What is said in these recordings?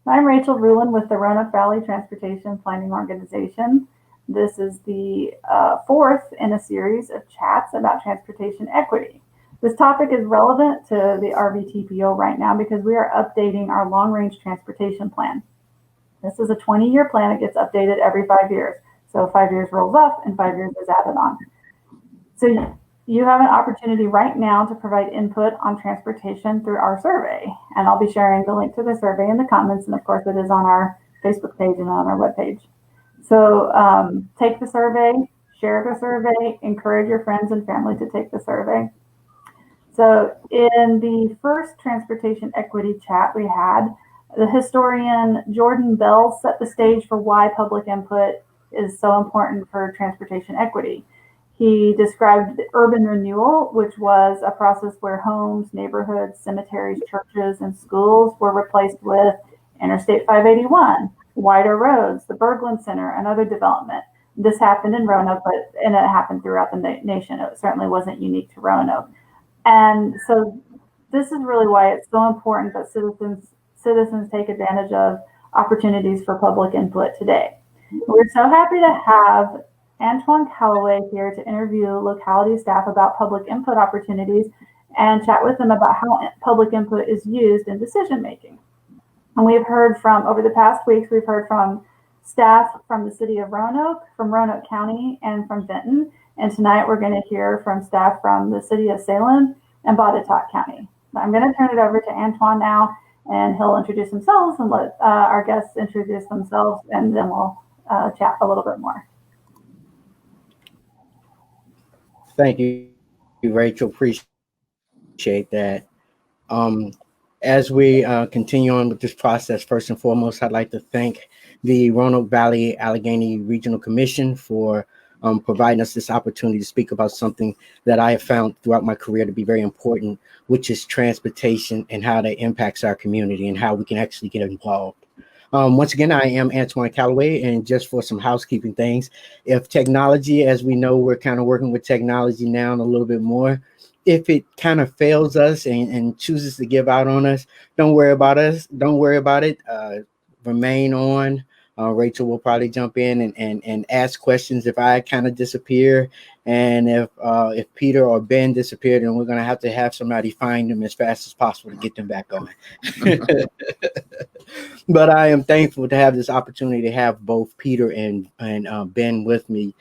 I'm Rachel Rulin with the Roanoke Valley Transportation Planning Organization. This is the fourth in a series of chats about transportation equity. This topic is relevant to the RVTPO right now because we are updating our long-range transportation plan. This is a 20-year plan. It gets updated every 5 years. So 5 years rolls off and 5 years is added on. So you have an opportunity right now to provide input on transportation through our survey. And I'll be sharing the link to the survey in the comments. And of course, it is on our Facebook page and on our webpage. So take the survey, share the survey, encourage your friends and family to take the survey. So in the first transportation equity chat we had, the historian Jordan Bell set the stage for why public input is so important for transportation equity. He described the urban renewal, which was a process where homes, neighborhoods, cemeteries, churches, and schools were replaced with Interstate 581, wider roads, the Berglund Center, and other development. This happened in Roanoke, and it happened throughout the nation. It certainly wasn't unique to Roanoke. And so this is really why it's so important that citizens take advantage of opportunities for public input today. We're so happy to have Antwyne Calloway here to interview locality staff about public input opportunities and chat with them about how public input is used in decision making. And we've heard from, over the past weeks, we've heard from staff from the city of Roanoke, from Roanoke County, and from Benton. And tonight we're going to hear from staff from the city of Salem and Botetourt County. So I'm going to turn it over to Antwyne now, and he'll introduce himself and let our guests introduce themselves, and then we'll chat a little bit more. Thank you, Rachel. Appreciate that. As we continue on with this process, first and foremost, I'd like to thank the Roanoke Valley-Alleghany Regional Commission for providing us this opportunity to speak about something that I have found throughout my career to be very important, which is transportation and how that impacts our community and how we can actually get involved. Once again, I am Antwyne Calloway, and just for some housekeeping things, if technology, as we know, we're kind of working with technology now a little bit more. If it kind of fails us and chooses to give out on us, don't worry about us. Don't worry about it. Remain on. Rachel will probably jump in and ask questions if I kind of disappear. And if Peter or Ben disappeared, then we're going to have somebody find them as fast as possible to get them back on. But I am thankful to have this opportunity to have both Peter and Ben with me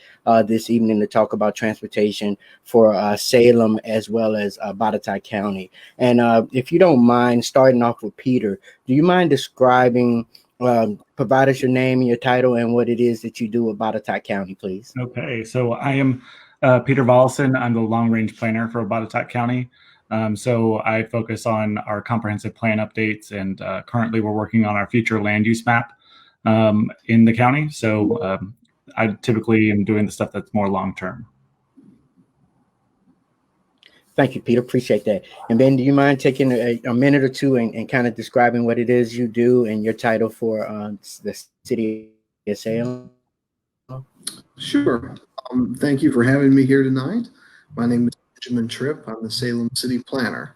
this evening to talk about transportation for Salem as well as Botetourt County. And if you don't mind, starting off with Peter, do you mind describing, provide us your name and your title and what it is that you do at Botetourt County, please? Okay, so I am Peter Vollison. I'm the long-range planner for Botetourt County. So I focus on our comprehensive plan updates, and currently we're working on our future land use map in the county. So I typically am doing the stuff that's more long-term. Thank you, Peter. Appreciate that. And Ben, do you mind taking a minute or two and kind of describing what it is you do and your title for the city of Salem? Sure. Thank you for having me here tonight. My name is Benjamin Tripp. I'm the Salem City Planner.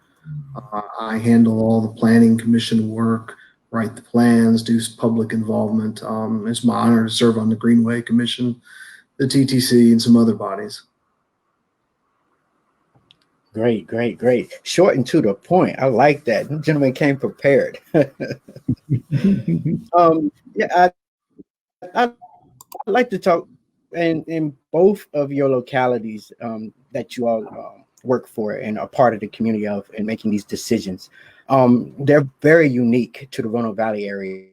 I handle all the planning commission work, write the plans, do public involvement. It's my honor to serve on the Greenway Commission, the TTC, and some other bodies. Great. Short and to the point. I like that. The gentleman came prepared. Yeah, I'd like to talk in both of your localities that you all work for and are part of the community of and making these decisions. They're very unique to the Roanoke Valley area.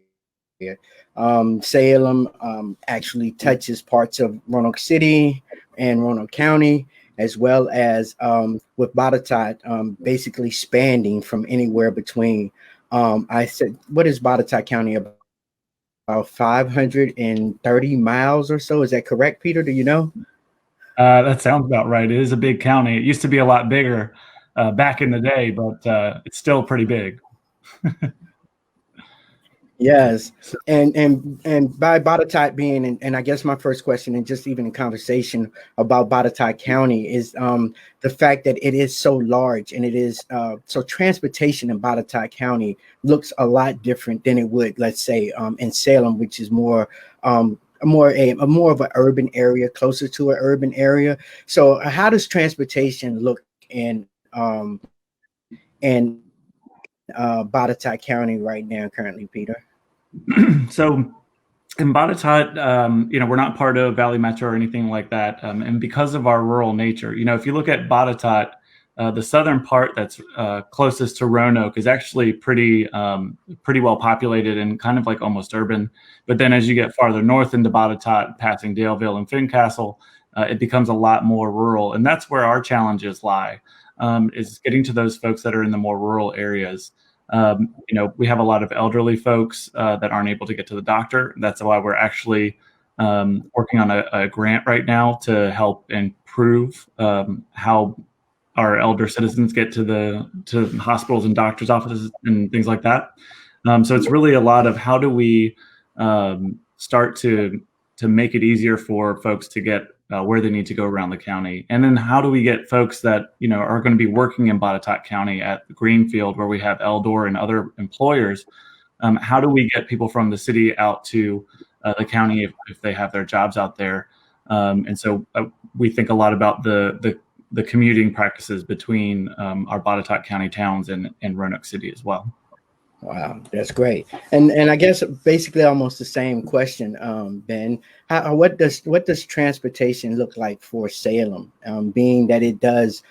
Salem actually touches parts of Roanoke City and Roanoke County, as well as with Botetourt basically spanning from anywhere between, I said, what is Botetourt County about? About 530 miles or so. Is that correct, Peter? Do you know? That sounds about right. It is a big county. It used to be a lot bigger back in the day, but it's still pretty big. Yes, and by Botetourt being, and I guess my first question, and just even in conversation about Botetourt County, is the fact that it is so large, and it is so transportation in Botetourt County looks a lot different than it would, let's say, in Salem, which is more of an urban area, closer to an urban area. So, how does transportation look in Botetourt County right now, currently, Peter? So in Botetourt, we're not part of Valley Metro or anything like that. And because of our rural nature, if you look at Botetourt, the southern part that's closest to Roanoke is actually pretty well populated and kind of like almost urban. But then as you get farther north into Botetourt, passing Daleville and Fincastle, it becomes a lot more rural. And that's where our challenges lie, is getting to those folks that are in the more rural areas. We have a lot of elderly folks that aren't able to get to the doctor. That's why we're actually working on a grant right now to help improve how our elder citizens get to hospitals and doctors' offices and things like that. So it's really a lot of how do we start to make it easier for folks to get where they need to go around the county. And then how do we get folks that, are going to be working in Botetourt County at Greenfield, where we have Eldor and other employers? How do we get people from the city out to the county if they have their jobs out there? And so we think a lot about the commuting practices between our Botetourt County towns and Roanoke City as well. Wow, that's great. And I guess basically almost the same question, Ben. What does transportation look like for Salem? Being that it does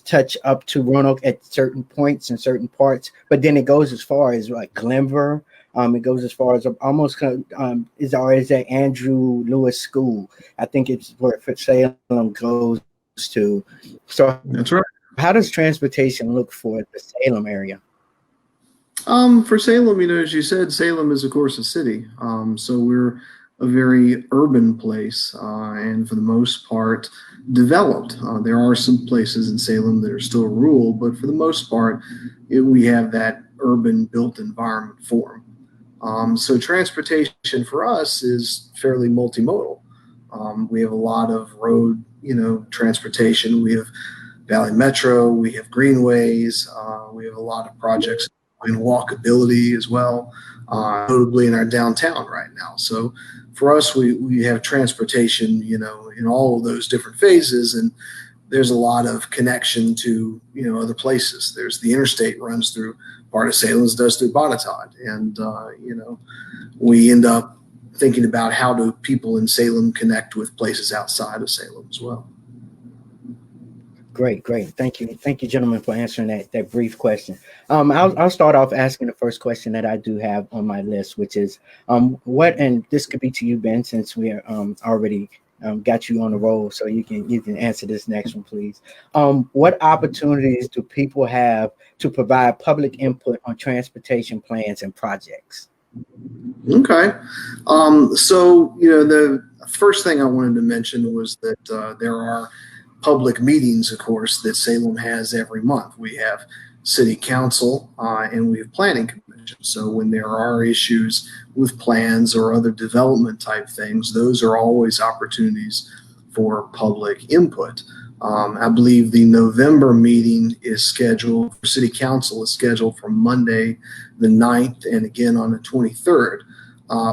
touch up to Roanoke at certain points and certain parts, but then it goes as far as like Glenver. It goes as far as almost is that Andrew Lewis School? I think it's where Salem goes to. So that's right. How does transportation look for the Salem area? For Salem, as you said, Salem is, of course, a city. So we're a very urban place, and for the most part, developed. There are some places in Salem that are still rural, but for the most part, we have that urban built environment form. So transportation for us is fairly multimodal. We have a lot of road, transportation. We have Valley Metro, we have greenways, we have a lot of projects in walkability as well, notably in our downtown right now. So for us, we have transportation, in all of those different phases, and there's a lot of connection to, other places. There's the interstate runs through part of Salem, as does through Botetourt, and we end up thinking about how do people in Salem connect with places outside of Salem as well. Great. Thank you, gentlemen, for answering that brief question. I'll start off asking the first question that I do have on my list, which is what, and this could be to you, Ben, since we are already got you on the roll, so you can answer this next one, please. What opportunities do people have to provide public input on transportation plans and projects? Okay. So, the first thing I wanted to mention was that there are public meetings, of course, that Salem has every month. We have city council and we have planning commission. So when there are issues with plans or other development type things, those are always opportunities for public input. I believe the November meeting is scheduled for city council is scheduled for Monday the 9th and again on the 23rd.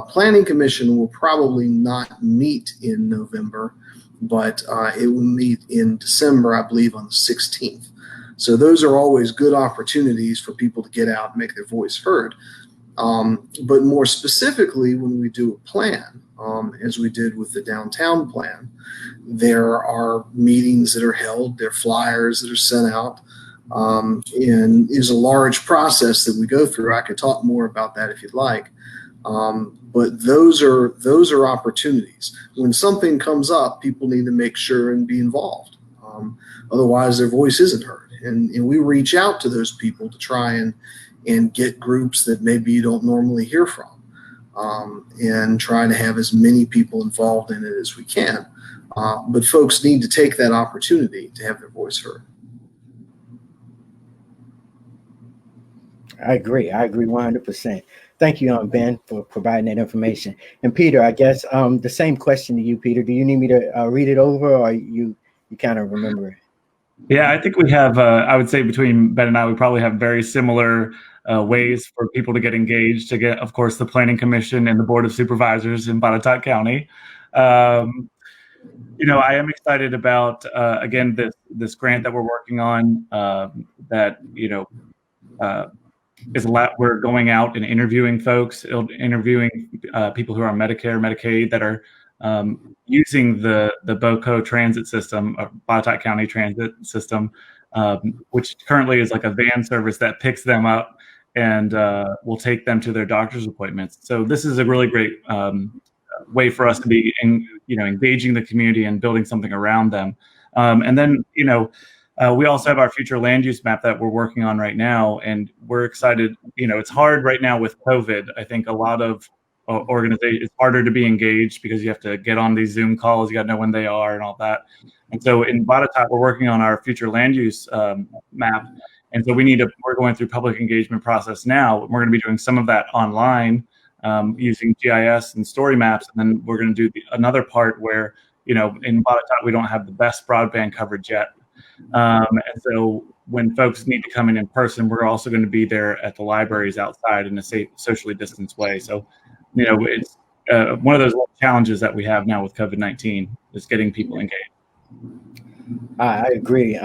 Planning commission will probably not meet in November, but it will meet in December, I believe, on the 16th. So those are always good opportunities for people to get out and make their voice heard. But more specifically, when we do a plan, as we did with the downtown plan, there are meetings that are held, there are flyers that are sent out, and is a large process that we go through. I could talk more about that if you'd like. But those are opportunities. When something comes up, people need to make sure and be involved. Otherwise, their voice isn't heard. And we reach out to those people to try and get groups that maybe you don't normally hear from, and try to have as many people involved in it as we can. But folks need to take that opportunity to have their voice heard. I agree 100%. Thank you, Ben, for providing that information. And Peter, I guess the same question to you, Peter. Do you need me to read it over, or you kind of remember it? Yeah, I think we have, I would say between Ben and I, we probably have very similar ways for people to get engaged, to get, of course, the Planning Commission and the Board of Supervisors in Botetourt County. I am excited about, again, this grant that we're working on that, is a lot. We're going out and interviewing folks, interviewing people who are on Medicare, Medicaid that are using the BOCO transit system, Botetourt County transit system, which currently is like a van service that picks them up and will take them to their doctor's appointments. So this is a really great way for us to be, engaging the community and building something around them. And then, we also have our future land use map that we're working on right now, and we're excited. It's hard right now with COVID. I think a lot of organizations, it's harder to be engaged because you have to get on these Zoom calls. You got to know when they are and all that. And so in Botetourt, we're working on our future land use map. And so we're going through public engagement process now. We're going to be doing some of that online using GIS and story maps. And then we're going to do another part where, in Botetourt, we don't have the best broadband coverage yet. And so when folks need to come in person, we're also going to be there at the libraries outside in a safe, socially distanced way. So, it's one of those challenges that we have now with COVID-19 is getting people engaged. I agree.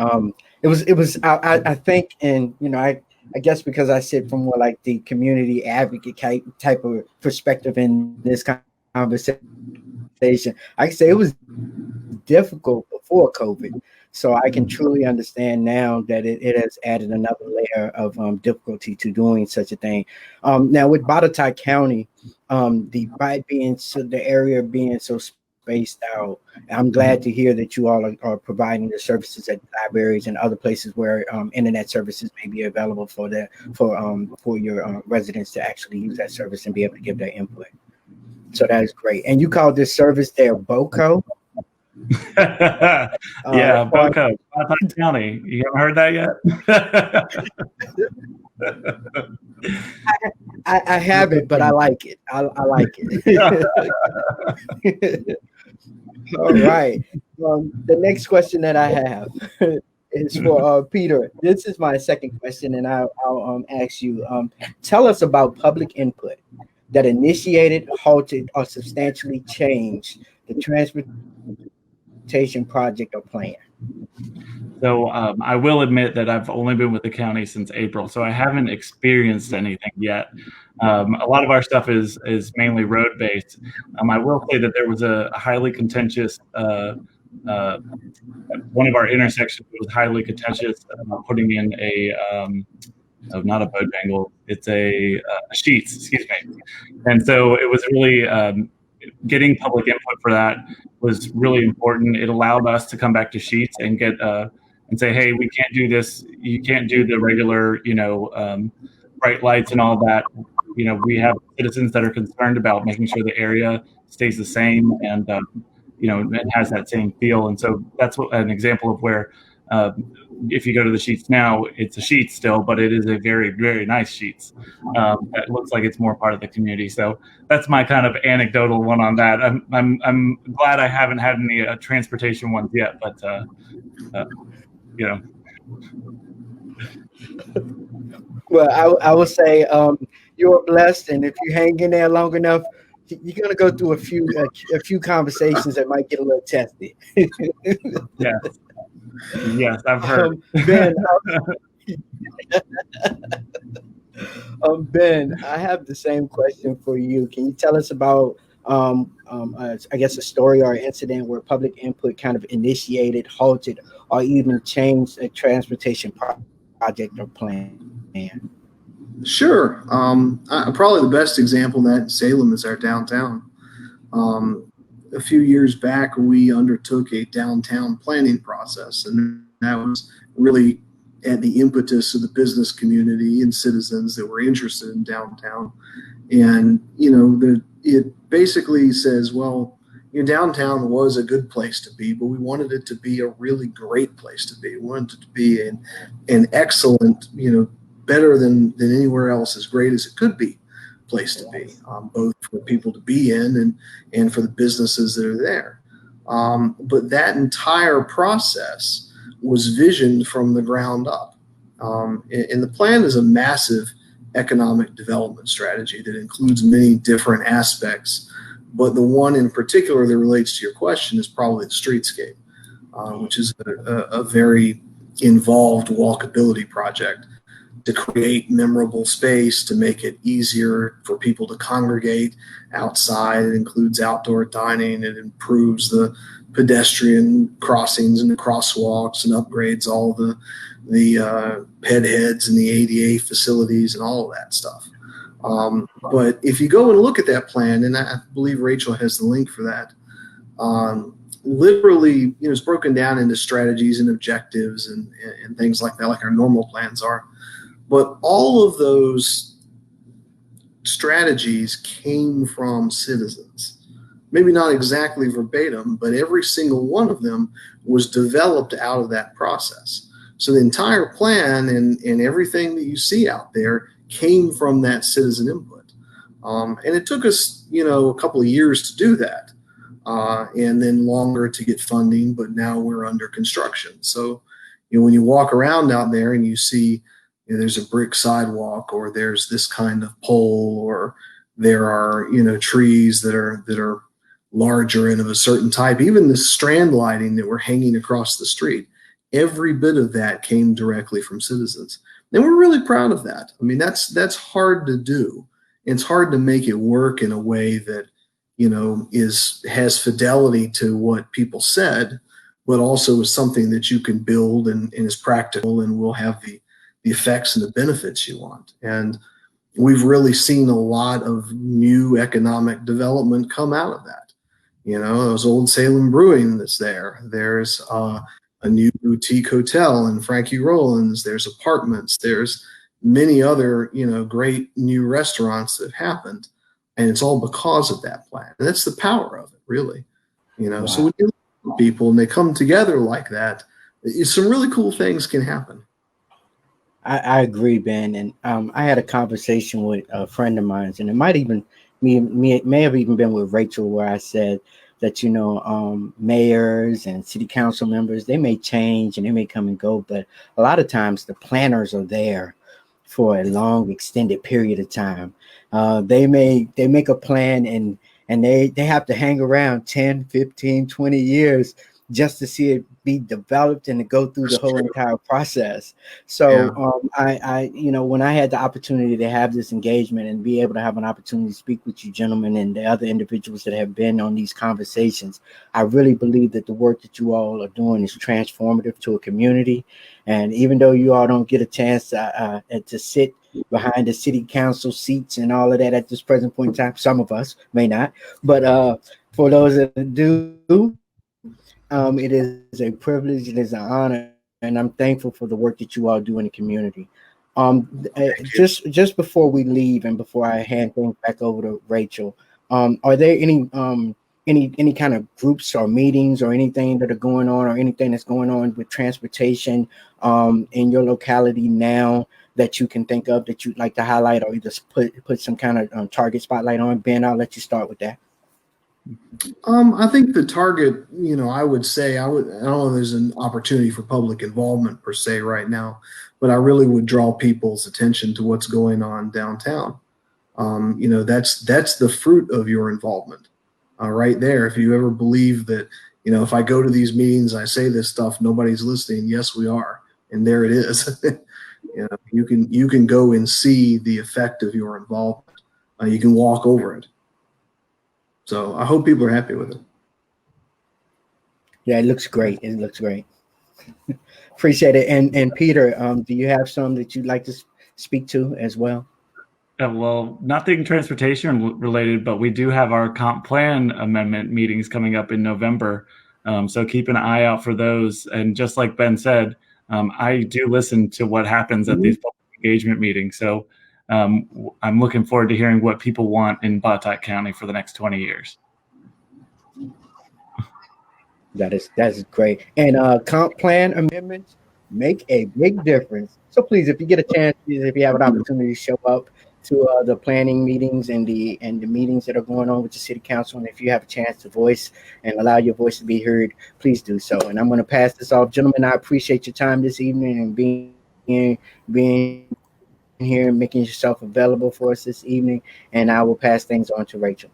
It was. I think, and I guess because I sit from more like the community advocate type of perspective in this conversation, I can say it was difficult before COVID. So I can truly understand now that it has added another layer of difficulty to doing such a thing. Now with Botetourt County, the area being so spaced out, I'm glad to hear that you all are providing the services at libraries and other places where internet services may be available for your residents to actually use that service and be able to give their input. So that is great. And you call this service there BOCO? Yeah, BOCO, Botetourt County. You haven't heard that yet? I haven't, but I like it. I like it. All right. The next question that I have is for Peter. This is my second question, and I'll ask you. Tell us about public input that initiated, halted, or substantially changed the transportation project or plan. So I will admit that I've only been with the county since April, so I haven't experienced anything yet. A lot of our stuff is mainly road based. I will say that there was a highly contentious, one of our intersections was highly contentious, putting in not a Bojangle, it's a Sheets, excuse me. And so it was really getting public input for that was really important. It allowed us to come back to Sheets and get and say, hey, we can't do this. You can't do the regular, bright lights and all that. We have citizens that are concerned about making sure the area stays the same and, it has that same feel. And so that's an example of where if you go to the Sheets now, it's a Sheets still, but it is a very, very nice Sheets. That looks like it's more part of the community. So that's my kind of anecdotal one on that. I'm glad I haven't had any transportation ones yet, but Well, I will say you're blessed, and if you hang in there long enough, you're gonna go through a few conversations that might get a little testy. Yes, I've heard. Ben, Ben, I have the same question for you. Can you tell us about, I guess, a story or incident where public input kind of initiated, halted, or even changed a transportation project or plan? Sure. Probably the best example of that in Salem is our downtown. A few years back, we undertook a downtown planning process, and that was really at the impetus of the business community and citizens that were interested in downtown. And, it basically says, well, downtown was a good place to be, but we wanted it to be a really great place to be. We wanted it to be an excellent, better than anywhere else, as great as it could be. place to be, both for people to be in and for the businesses that are there. But that entire process was visioned from the ground up. And the plan is a massive economic development strategy that includes many different aspects. But the one in particular that relates to your question is probably the streetscape, which is a very involved walkability project to create memorable space, to make it easier for people to congregate outside. It includes outdoor dining. It improves the pedestrian crossings and the crosswalks and upgrades all the ped heads and the ADA facilities and all of that stuff. But if you go and look at that plan, and I believe Rachel has the link for that, literally, it's broken down into strategies and objectives and things like that, like our normal plans are. But all of those strategies came from citizens. Maybe not exactly verbatim, but every single one of them was developed out of that process. So the entire plan and everything that you see out there came from that citizen input. And it took us, a couple of years to do that, and then longer to get funding, but now we're under construction. So, when you walk around out there and you see there's a brick sidewalk, or there's this kind of pole, or there are, trees that are larger and of a certain type, even the strand lighting that we're hanging across the street, every bit of that came directly from citizens. And we're really proud of that. I mean, that's hard to do. It's hard to make it work in a way that, has fidelity to what people said, but also is something that you can build and is practical and will have the effects and the benefits you want. And we've really seen a lot of new economic development come out of that. There's Old Salem Brewing that's there. There's a new boutique hotel in Frankie Rollins. There's apartments. There's many other, great new restaurants that have happened. And it's all because of that plan. And that's the power of it, really. Wow. So when you look at people and they come together like that, some really cool things can happen. I agree, Ben. And I had a conversation with a friend of mine, and it might even it may have even been with Rachel, where I said that, mayors and city council members, they may change and they may come and go, but a lot of times the planners are there for a long extended period of time. They make a plan and they have to hang around 10, 15, 20 years just to see it be developed and to go through the whole entire process. So I when I had the opportunity to have this engagement and be able to have an opportunity to speak with you gentlemen and the other individuals that have been on these conversations, I really believe that the work that you all are doing is transformative to a community. And even though you all don't get a chance to sit behind the city council seats and all of that at this present point in time, some of us may not, but for those that do, it is a privilege, it is an honor, and I'm thankful for the work that you all do in the community. Just before we leave and before I hand things back over to Rachel, are there any kind of groups or meetings or anything that are going on, or anything that's going on with transportation in your locality now that you can think of that you'd like to highlight, or either put some kind of target spotlight on? Ben, I'll let you start with that. I think the target, I would say, I don't know if there's an opportunity for public involvement per se right now, but I really would draw people's attention to what's going on downtown. That's the fruit of your involvement right there. If you ever believe that, if I go to these meetings, I say this stuff, nobody's listening. Yes, we are. And there it is. You can go and see the effect of your involvement. You can walk over it. So I hope people are happy with it. Yeah, it looks great. It looks great. Appreciate it. And Peter, do you have some that you'd like to speak to as well? Well, nothing transportation related, but we do have our comp plan amendment meetings coming up in November. So keep an eye out for those. And just like Ben said, I do listen to what happens at these public engagement meetings. So I'm looking forward to hearing what people want in Botetourt County for the next 20 years. That's great. And comp plan amendments make a big difference. So please, if you get a chance, if you have an opportunity to show up to the planning meetings and the meetings that are going on with the city council. And if you have a chance to voice and allow your voice to be heard, please do so. And I'm going to pass this off. Gentlemen, I appreciate your time this evening and being here and making yourself available for us this evening. And I will pass things on to Rachel.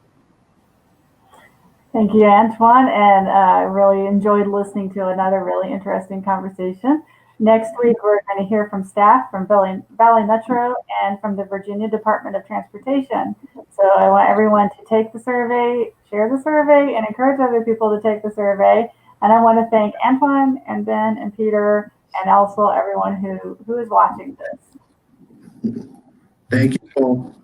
Thank you, Antwyne, and I really enjoyed listening to another really interesting conversation. Next week, we're going to hear from staff from Valley Metro and from the Virginia Department of Transportation. So I want everyone to take the survey, share the survey, and encourage other people to take the survey. And I want to thank Antwyne and Ben and Peter and also everyone who is watching this. Thank you, Paul.